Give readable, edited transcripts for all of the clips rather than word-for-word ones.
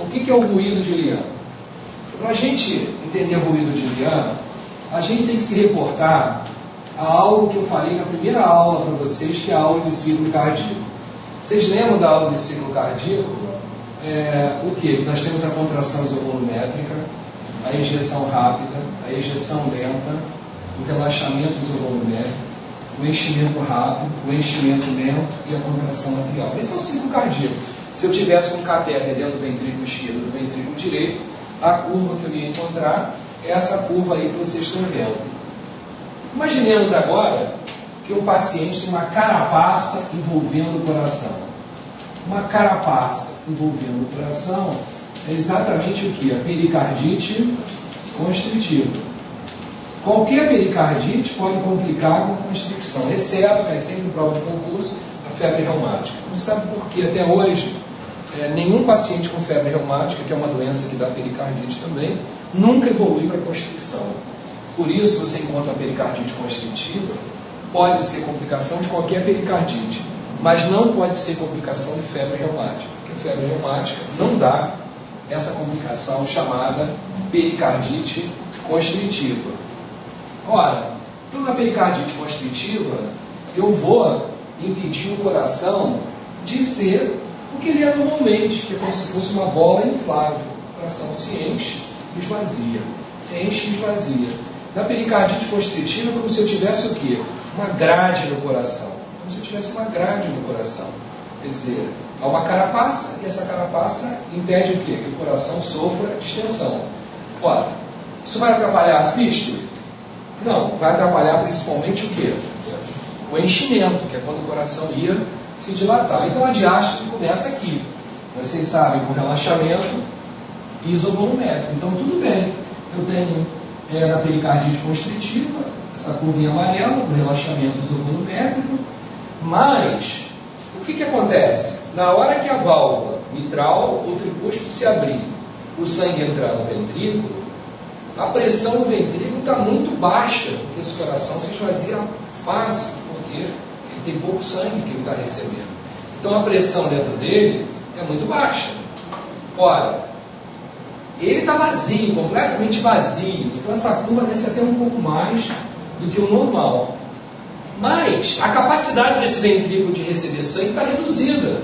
o que é o ruído de Lian? Para a gente entender o ruído de Lian, a gente tem que se reportar a algo que eu falei na primeira aula para vocês, que é a aula de ciclo cardíaco. Vocês lembram da aula de ciclo cardíaco? O que? Nós temos a contração isovolumétrica, a ejeção rápida, a ejeção lenta, o relaxamento isovolumétrico, o enchimento rápido, o enchimento lento e a contração atrial. Esse é o ciclo cardíaco. Se eu tivesse um catéter dentro do ventrículo esquerdo e do ventrículo direito, a curva que eu ia encontrar é essa curva aí que vocês estão vendo. Imaginemos agora que o paciente tem uma carapaça envolvendo o coração. Uma carapaça envolvendo o coração é exatamente o que? A pericardite constritiva. Qualquer pericardite pode complicar com constricção, exceto, cai sempre em prova de concurso, a febre reumática. Você sabe por que até hoje nenhum paciente com febre reumática, que é uma doença que dá pericardite também, nunca evolui para constricção. Por isso, você encontra a pericardite constritiva, pode ser complicação de qualquer pericardite, mas não pode ser complicação de febre reumática, porque a febre reumática não dá essa complicação chamada pericardite constritiva. Ora, na pericardite constritiva, eu vou impedir o coração de ser o que ele é normalmente, que é como se fosse uma bola inflável. O coração se enche e esvazia. Enche e esvazia. Na pericardite constritiva é como se eu tivesse o quê? Uma grade no coração. Como se eu tivesse uma grade no coração. Quer dizer, há uma carapaça e essa carapaça impede o quê? Que o coração sofra distensão. Ora, isso vai atrapalhar a sístole? Não, vai atrapalhar principalmente o quê? O enchimento, que é quando o coração ia se dilatar. Então a diástole começa aqui. Vocês sabem, com relaxamento isovolumétrico. Então tudo bem. Eu tenho na pericardite constritiva, essa curvinha amarela, do relaxamento isovolumétrico, mas o que acontece? Na hora que a válvula mitral ou tricúspide se abrir, o sangue entrar no ventrículo, a pressão no ventrículo está muito baixa, porque esse coração se esvazia fácil, porque ele tem pouco sangue que ele está recebendo. Então a pressão dentro dele é muito baixa. Ora, ele está vazio, completamente vazio, então essa curva desce até um pouco mais do que o normal. Mas a capacidade desse ventrículo de receber sangue está reduzida,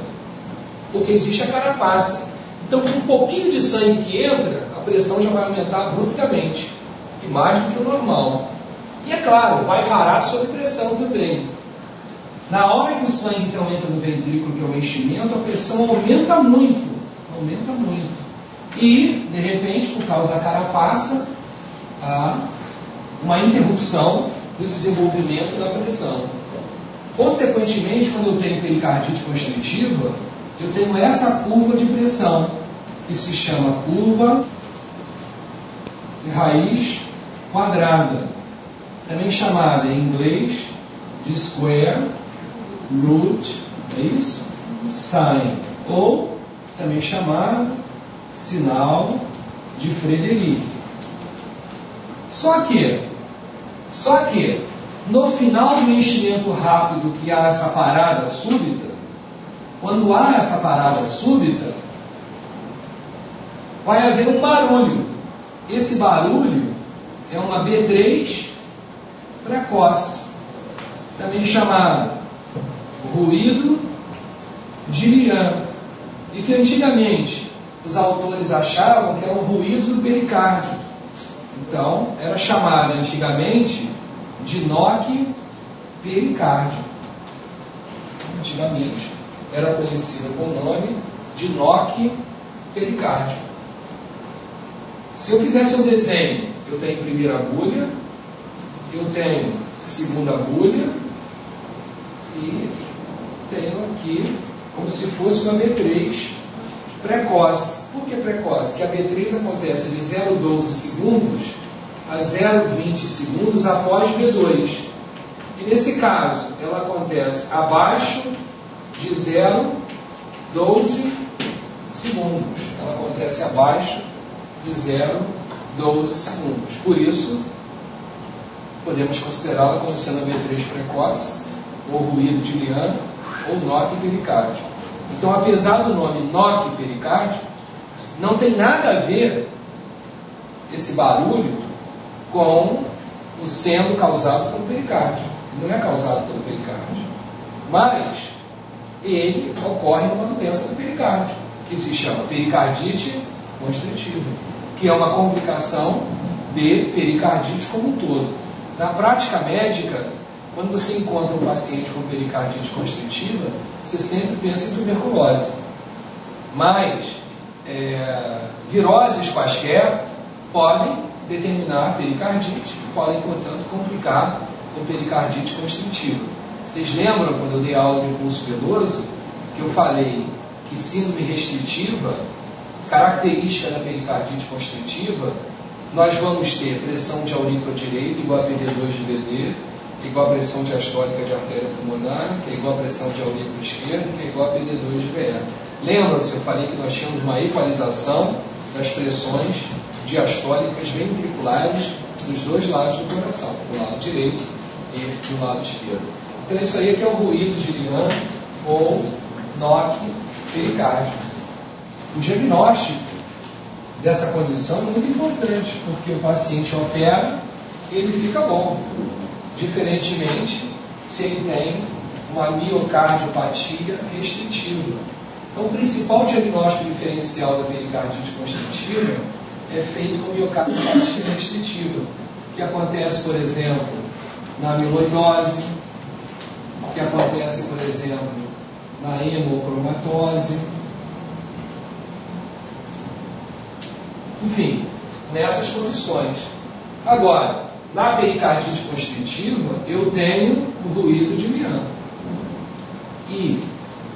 porque existe a carapaça. Então, com um pouquinho de sangue que entra, a pressão já vai aumentar abruptamente, e mais do que o normal. E é claro, vai parar sob pressão também. Na hora que o sangue então entra no ventrículo, que é o enchimento, a pressão aumenta muito. Aumenta muito. E, de repente, por causa da carapaça, há uma interrupção do desenvolvimento da pressão. Consequentemente, quando eu tenho pericardite constritiva, eu tenho essa curva de pressão, que se chama curva de raiz quadrada, também chamada em inglês de square root, é isso? Sine, ou também chamado sinal de Frederic. Só que, no final do enchimento rápido que há essa parada súbita, quando há essa parada súbita, vai haver um barulho. Esse barulho é uma B3 precoce, também chamado ruído de Lian, e que antigamente os autores achavam que era um ruído do pericárdio. Então, era chamado antigamente de NOC pericárdio. Antigamente era conhecido com o nome de NOC pericárdio. Se eu fizesse um desenho, eu tenho primeira agulha, eu tenho segunda agulha e tenho aqui como se fosse uma B3 precoce. Por que precoce? Que a B3 acontece de 0,12 segundos a 0,20 segundos após B2. E nesse caso, ela acontece abaixo de 0,12 segundos. Ela acontece abaixo de 0,12 segundos. Por isso, podemos considerá-la como sendo a B3 precoce, ou ruído de Lian, ou NOC pericárdio. Então, apesar do nome NOC pericárdio, Não tem nada a ver esse barulho com o sendo causado pelo pericárdio. Não é causado pelo pericárdio. Mas ele ocorre numa doença do pericárdio, que se chama pericardite constritiva, que é uma complicação de pericardite como um todo. Na prática médica, quando você encontra um paciente com pericardite constritiva, você sempre pensa em tuberculose. Mas viroses quaisquer podem determinar pericardite, podem, portanto, complicar com pericardite constritiva. Vocês lembram, quando eu dei aula de pulso venoso, que eu falei que síndrome restritiva, característica da pericardite constritiva, nós vamos ter pressão de aurícula direita igual a PD2 de VD, igual a pressão diastólica de artéria pulmonar, que é igual a pressão de aurícula esquerda, que é igual a PD2 de VE. Lembram-se, eu falei que nós tínhamos uma equalização das pressões diastólicas ventriculares dos dois lados do coração, do lado direito e do lado esquerdo. Então isso aí é que é o ruído de Lian ou NOC pericárdio. O diagnóstico dessa condição é muito importante, porque o paciente opera, ele fica bom. Diferentemente, se ele tem uma miocardiopatia restritiva. Então, o principal diagnóstico diferencial da pericardite constritiva é feito com miocardiopatia restritiva, que acontece, por exemplo, na amiloidose, que acontece, por exemplo, na hemocromatose. Enfim, nessas condições. Agora, na pericardite constritiva, eu tenho o ruído de Lian. E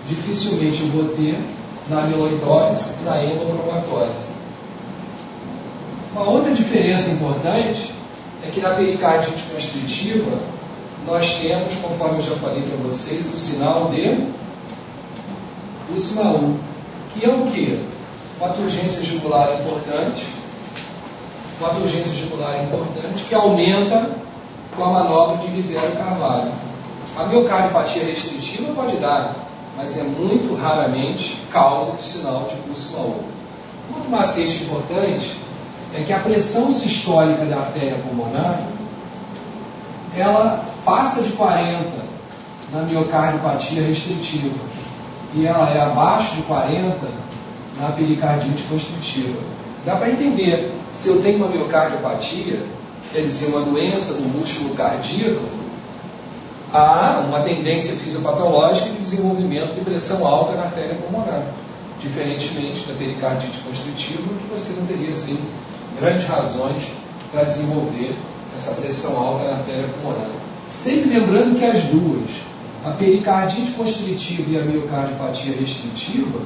dificilmente eu vou ter na amiloidose e na hemocromatose. Uma outra diferença importante é que na pericardite constritiva nós temos, conforme eu já falei para vocês, o sinal de Kussmaul, que é o quê? Uma turgência jugular importante, que aumenta com a manobra de Rivero Carvalho. A miocardiopatia restritiva pode dar, mas é muito raramente causa de sinal de Kussmaul. Outro macete importante é que a pressão sistólica da artéria pulmonar, ela passa de 40 na miocardiopatia restritiva e ela é abaixo de 40 na pericardite constritiva. Dá para entender, se eu tenho uma miocardiopatia, quer dizer, uma doença do músculo cardíaco, há uma tendência fisiopatológica de desenvolvimento de pressão alta na artéria pulmonar, diferentemente da pericardite constritiva, que você não teria, assim, grandes razões para desenvolver essa pressão alta na artéria pulmonar. Sempre lembrando que as duas, a pericardite constritiva e a miocardiopatia restritiva,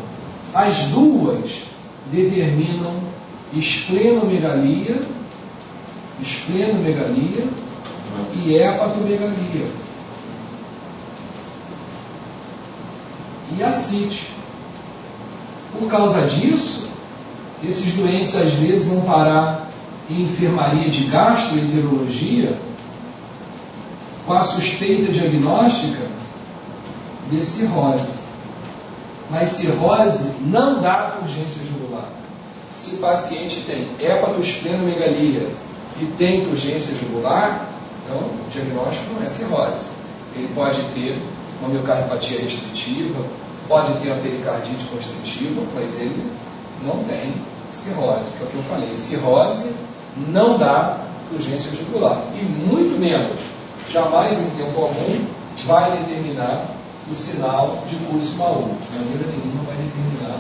as duas determinam esplenomegalia e hepatomegalia. E ascite. Por causa disso, esses doentes às vezes vão parar em enfermaria de gastroenterologia com a suspeita diagnóstica de cirrose. Mas cirrose não dá urgência jugular. Se o paciente tem hepatosplenomegalia e tem urgência jugular, então o diagnóstico não é cirrose. Ele pode ter uma miocardiopatia restritiva, pode ter uma pericardite constritiva, mas ele não tem cirrose, que é o que eu falei. Cirrose não dá urgência jugular. E muito menos, jamais em tempo algum, vai determinar o sinal de Kussmaul. De maneira nenhuma vai determinar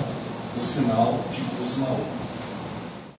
o sinal de Kussmaul.